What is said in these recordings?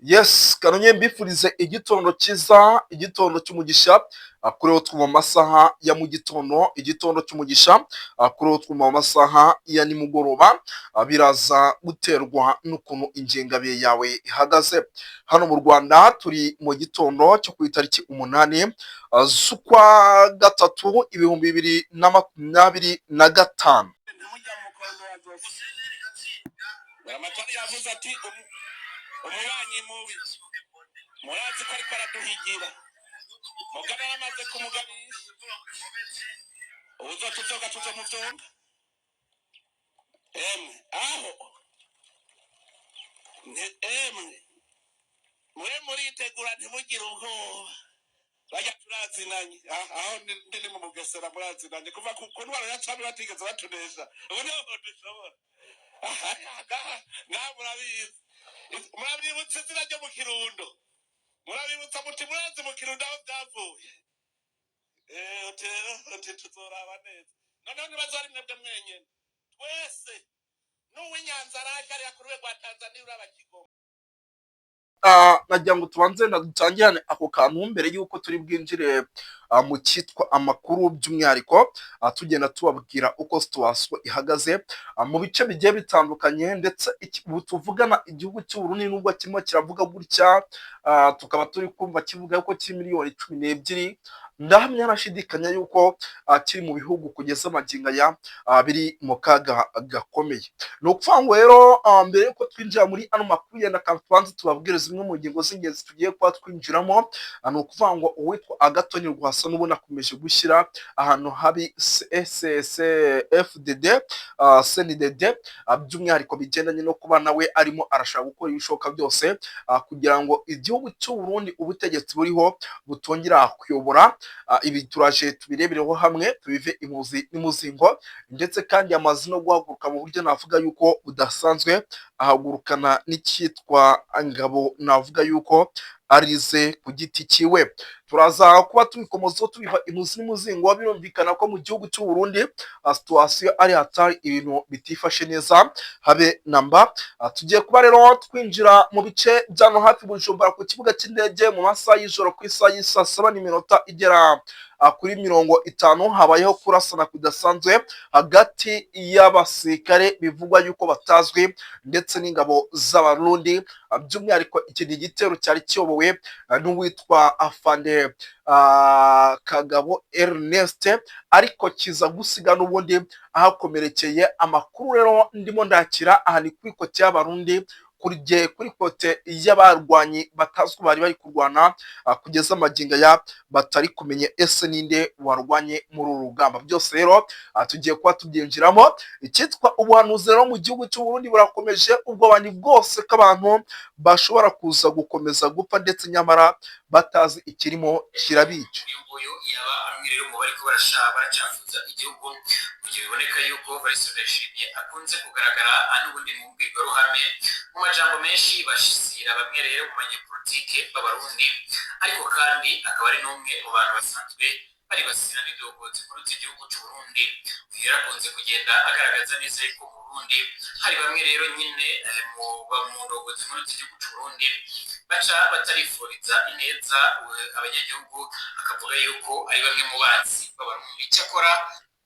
Yes, kanonye mbifurize igitondo cyiza, igitondo cy'umugisha, kuri two mu masaha ya mu gitondo, igitondo cy'umugisha, kuri two mu masaha ya nimugoroba, biraza guterwa n'ukuntu ingengabihe yawe ihagaze. Hano mu Rwanda turi mu gitondo cyo ku itariki 8 z'ukwa gatatu 2025. Ramatari yavuze ati umubanyi mubi murazi ko ariko araduhigira mugana yaramaze kumugabisha uzo tuzoga tuzo mu vyonga aho mwe muritegura ntimugire ubwoba bajya turazinanye aho ndi mu Bugesera murazinanye kuva ku ntwaro ya cami batigeze batunesha ubu niho dushobora ngaha murabibutsa izina ryo mu Kirundo, murabibutsa muti murazi mu Kirundo aho byavuye. Uti tuzoraba neza noneho ntibazari mwebwe mwenyene twese n'uw'Inyanza araje ariya ku rwego rwa Tanzania uraba Kigoma. Nagira ngo tubanze dutangirane ako kantu mbere y'uko turi bwinjire mu cyitwa amakuru, by'umwihariko tugenda tubabwira uko situation ihagaze mu bice bigiye bitandukanye, ndetse ubu tuvugana igihugu cy'u Burundi nubwo kirimo kiravuga gutya, tukaba turi kumva kivuga ko kiri miliyoni 12, ndahamya nashidikanya yuko kiri mu bihugu kugeza amagingo aya biri mu kaga gakomeye. Ni ukuvuga ngo rero mbere yuko twinjira muri ano makuru yenda tubanze tubabwire zimwe mu ngingo z'ingenzi tugiye kuba twinjiramo. Ni ukuvuga ngo uwitwa Agathon Rwasa n'ubona akomeje gushyira ahantu habi FDD CNDD, by'umwihariko bigendanye no kuba nawe arimo arashaka gukora ibishoboka byose kugira ngo igihugu cy'u Burundi ubutegetsi buriho butongera kuyobora. Ibi turaje tubirebereho hamwe, tubive imuzi n'imuzingo, ndetse kandi amazi no guhaguruka mu buryo navuga yuko budasanzwe, ahagurukana n'icyitwa ngabo navuga yuko arize ku giti cyiwe. Turaza kuba tubikomozaho tubiva imuzi n'imuzingo. Birumvikana ko mu gihugu cy'u Burundi situation ari hatari, ibintu bitifashe neza habe namba. Tugiye kuba rero twinjira mu bice byano hafi Bujumbura ku kibuga cy'indege mu masaha y'ijoro ku isaha y'isa 7 igera kuri 50, habayeho kurasana kudasanzwe hagati y'abasirikare bivugwa yuko batazwi ndetse n'ingabo z'Abarundi, by'umwihariko iki gitero cyari kiyobowe n'uwitwa Afande Kagabo Ernest, ariko kiza gusiga n'ubundi ahakomerekeye. Amakuru rero ndimo ndakira aha ni kuri kote y'Abarundi, kuri kote y'abarwanyi batazwi bari bari kurwana kugeza amagingo ya batari kumenye ese ninde warwanye muri uru rugamba. Byose rero tugiye kuba tubyinjiramo. Icyitwa ubuhanuzi rero mu gihugu cy'u Burundi burakomeje, ubwoba ni bwose ko abantu bashobora kuza gukomeza gupfa ndetse nyamara batazi ikirimo kirabica. Uyu yaba amwe rero mu bari ko baracyafuza igihugu kugira biboneka yuko barisubirishimye akunze kugaragara n'ubundi mu mbwirwaruhame mu majambo menshi bashizira bamwe rero mu banyepolitike b'Abarundi, ariko kandi akaba ari n'umwe mu bantu basanzwe bari basina n'indongozi nkuru z'igihugu cy'u Burundi. Uyu akunze kugenda agaragaza neza yuko mu Burundi hari bamwe rero nyine mu ndongozi nkuru z'igihugu cy'u Burundi baca batarifuriza ineza abanyagihugu, akavuga yuko ari bamwe mu banzi b'Abarundi. Cyakora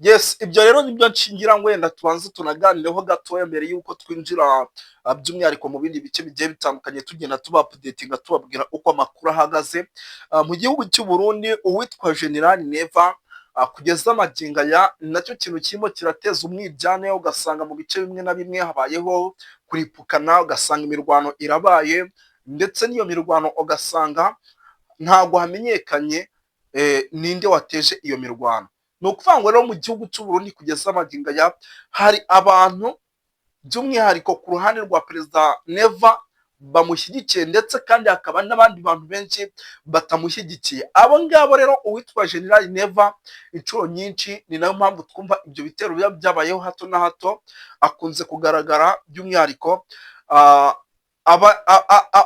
yes, ibyo rero nibyo nshingira ngo wenda tubanze tunaganireho gatoya mbere y'uko twinjira by'umwihariko mu bindi bice bigiye bitandukanye, tugenda tuba updatinga tubabwira uko amakuru ahagaze mu gihugu cy'u Burundi. Uwitwa General Neva kugeza amagingo aya nacyo kintu kirimo kirateza umwiryane, ugasanga mu bice bimwe na bimwe habayeho kuripukana, ugasanga imirwano irabaye, ndetse n'iyo mirwano ugasanga ntago hamenyekanye ninde wateje iyo mirwano. Ni ukuvuga ngo rero mu gihugu cy'u Burundi kugeza amagingo aya hari abantu by'umwihariko ku ruhande rwa Perezida Neva bamushyigikiye, ndetse kandi hakaba n'abandi bantu benshi batamushyigikiye. Abo ngabo rero uwitwa General Neva inshuro nyinshi, ni nayo mpamvu twumva ibyo bitero biba byabayeho hato na hato, akunze kugaragara by'umwihariko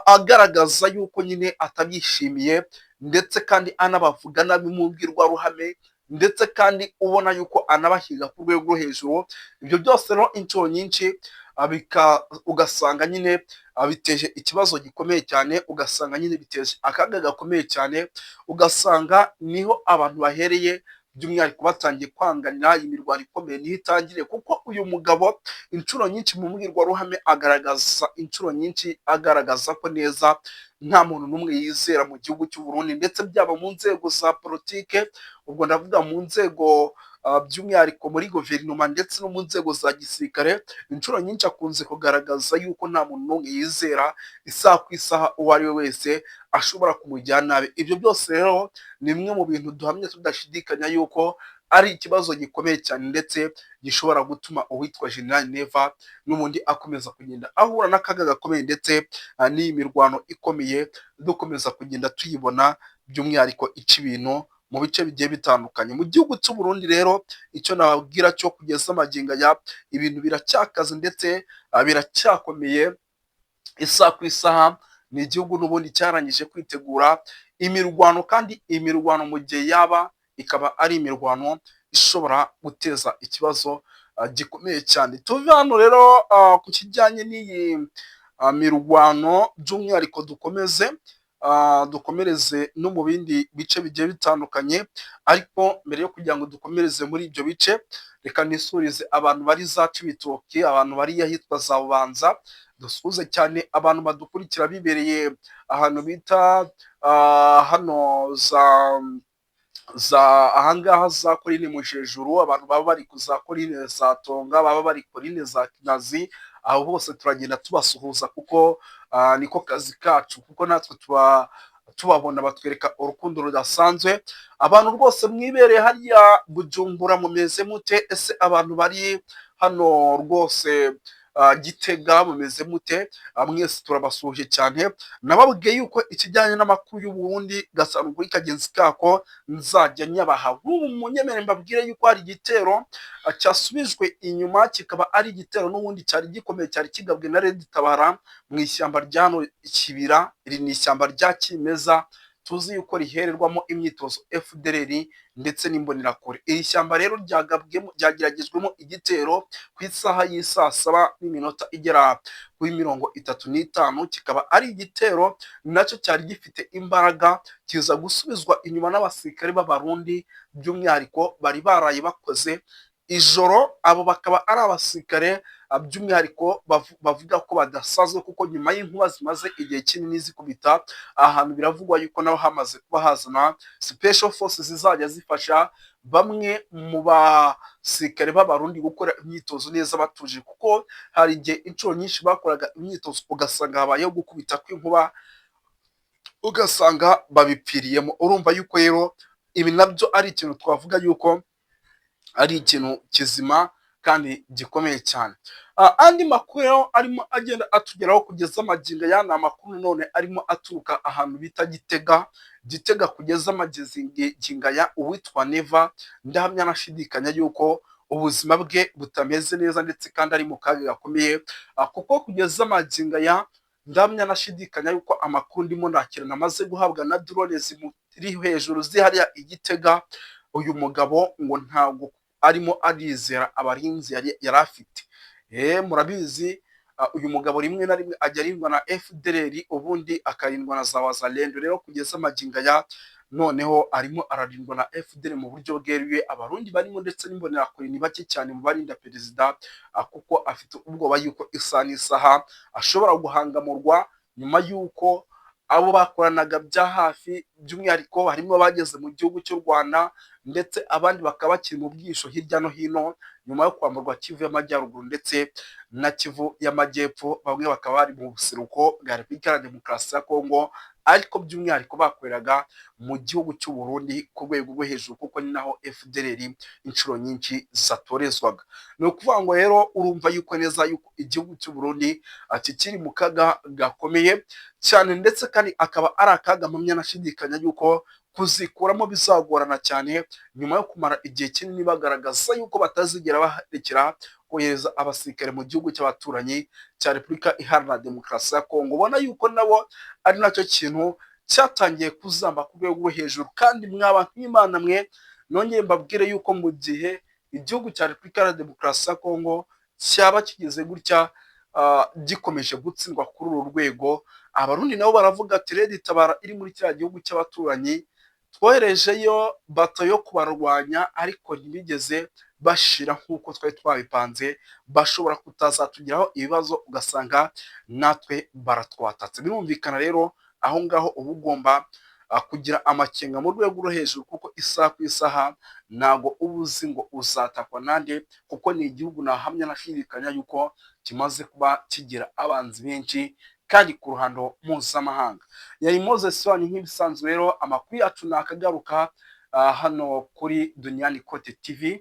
agaragaza yuko nyine atabyishimiye, ndetse kandi anabavuga nabi mu mbwirwaruhame, ndetse kandi ubona yuko anabahiga ku rwego rwo hejuru. Ibyo byose rero inshuro nyinshi ugasanga nyine biteje ikibazo gikomeye cyane, ugasanga nyine biteje akaga gakomeye cyane, ugasanga niho abantu bahereye by'umwihariko batangiye kwanganira imirwano ikomeye niho itangire, kuko uyu mugabo inshuro nyinshi mu mbwirwaruhame inshuro nyinshi agaragaza ko neza nta muntu n'umwe yizera mu gihugu cy'u Burundi, ndetse byaba mu nzego za politike, ubwo ndavuga mu nzego by'umwihariko muri guverinoma ndetse no mu nzego za gisirikare. Inshuro nyinshi akunze kugaragaza yuko nta muntu n'umwe yizera isaha ku isaha uwo ari we wese ashobora kumujyana nabi. Ibyo byose rero ni bimwe mu bintu duhamya tudashidikanya yuko ari ikibazo gikomeye cyane, ndetse gishobora gutuma uwitwa General Neva n'ubundi akomeza kugenda ahura n'akaga gakomeye, ndetse n'iyi mirwano ikomeye dukomeza kugenda tuyibona, by'umwihariko ica ibintu mu bice bigiye bitandukanye mu gihugu cy'u Burundi. Rero icyo nababwira cyo kugeza amagingo aya, ibintu biracyakaze ndetse biracyakomeye isaha ku isaha. Ni igihugu n'ubundi cyarangije kwitegura imirwano, kandi imirwano mu gihe yaba ikaba ari imirwano ishobora guteza ikibazo gikomeye cyane. Tuve hano rero ku kijyanye n'iyi mirwano, by'umwihariko dukomereze no mu bindi bice bigiye bitandukanye, ariko mbere yo kugira ngo dukomereze muri ibyo bice, reka nisurize abantu bari za Cibitoke, abantu bari ahitwa za Bubanza, dusuhuze cyane abantu badukurikira bibereye ahantu bita hano ahangaha za Korine Mujejuru, abantu baba bari kuza Korine za Tonga, baba bari Korine za Kinazi, aho bose turagenda tubasuhuza kuko niko kazi kacu, kuko natwe tubabona batwereka urukundo rudasanzwe. Abantu rwose mwibereye hariya Bujumbura mumeze mute? Ese abantu bari hano rwose Gitega mumeze mute? Mwese turabasuhuje cyane. Nababwiye yuko ikijyanye n'amakuru y'u Burundi gasano kuri kagenzi kako nzajya nyabaha. Ubu munyemere mbabwire yuko hari igitero cyasubijwe inyuma, kikaba ari igitero n'ubundi cyari gikomeye, cyari kigabwe na Red Tabara mu ishyamba rya Kibira. Iri ni ishyamba rya kimeza tuzi yuko rihererwamo imyitozo FDLR ndetse n'imbonerakure. Iri shyamba rero ryageragejwemo igitero ku isaha y'isaa 7 igera kuri 35, kikaba ari igitero nacyo cyari gifite imbaraga, kiza gusubizwa inyuma n'abasirikare b'Abarundi, by'umwihariko bari baraye bakoze ijoro. Abo bakaba ari abasirikare by'umwihariko bavuga ko badasanzwe, kuko nyuma y'inkuba zimaze igihe kinini zikubita ahantu, biravugwa yuko naho hamaze kuba hazana special forces zizajya zifasha bamwe mu basirikare b'Abarundi gukora imyitozo neza batuje, kuko hari igihe inshuro nyinshi bakoraga imyitozo ugasanga habayeho gukubita kw'inkuba, ugasanga babipfiriyemo. Urumva yuko rero ibi nabyo ari ikintu twavuga yuko ari ikintu kizima kandi gikomeye cyane. Andi makuru arimo agenda atugeraho kugeza amagingo aya, ni amakuru none arimo aturuka ahantu bita Gitega kugeza amagingo aya. Uwitwa Neva ndahamya nashidikanya yuko ubuzima bwe butameze neza, ndetse kandi ari mu kaga gakomeye, kuko kugeza amagingo aya ndahamya nashidikanya yuko amakuru ndimo nakira namaze guhabwa na drone ziri hejuru zihariya Igitega, uyu mugabo ngo ntabwo arimo arizera abarinzi yari afite. Murabizi uyu mugabo rimwe na rimwe ajya arindwa na FDLR, ubundi akarindwa na za Wazalendo. Rero kugeza amagingo aya noneho arimo ararindwa na FDLR mu buryo bweruye. Abarundi barimo ndetse n'imbonerakure ni bake cyane mu barinda perezida, kuko afite ubwoba yuko isaha n'isaha ashobora guhangamurwa, nyuma y'uko abo bakoranaga bya hafi by'umwihariko harimo bageze mu gihugu cy'u Rwanda, ndetse abandi bakaba bakiri mu bwisho hirya no hino nyuma yo kwamburwa Kivu y'Amajyaruguru ndetse na Kivu y'Amajyepfo. Bamwe bakaba bari mu buseruko bwa Repubulika ya Demokarasi ya Kongo, ariko by'umwihariko bakoreraga mu gihugu cy'u Burundi ku rwego rwo hejuru, kuko ni naho FDLR inshuro nyinshi zatorezwaga. Ni ukuvuga ngo rero urumva yuko neza yuko igihugu cy'u Burundi kikiri mu kaga gakomeye cyane, ndetse kandi akaba ari akaga mpamya nashidikanya yuko kuzikuramo bizagorana cyane, nyuma yo kumara igihe kinini bagaragaza yuko batazigera barekera kohereza abasirikare mu gihugu cy'abaturanyi cya Repubulika Iharanira Demokarasi ya Kongo. Ubona yuko nabo ari nacyo kintu cyatangiye kuzamba ku rwego rwo hejuru. Kandi mwaba nk'Imana mwe, nongeye mbabwire yuko mu gihe igihugu cya Repubulika Iharanira Demokarasi ya Kongo cyaba kigeze gutya gikomeje gutsindwa kuri uru rwego, abarundi nabo baravuga ati Red Tabara iri muri kiriya gihugu cy'abaturanyi twoherejeyo bato yo kubarwanya ariko ntibigeze bashira nk'uko twari twabipanze, bashobora kutazatugiraho ibibazo ugasanga natwe baratwatatse. Birumvikana rero aho ngaho uba ugomba kugira amakenga mu rwego rwo hejuru, kuko isaha ku isaha ntabwo uba uzi ngo uzatakwa nande, kuko ni igihugu nahamya nashidikanya yuko kimaze kuba kigira abanzi benshi kandi ku ruhando mpuzamahanga. Yari Moses wanyu nk'ibisanzwe rero, amakuru yacu nakagaruka hano kuri Duniani Kote TV,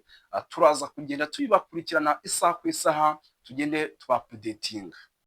turaza kugenda tubibakurikirana isaha ku isaha, tugende tubapudetinga.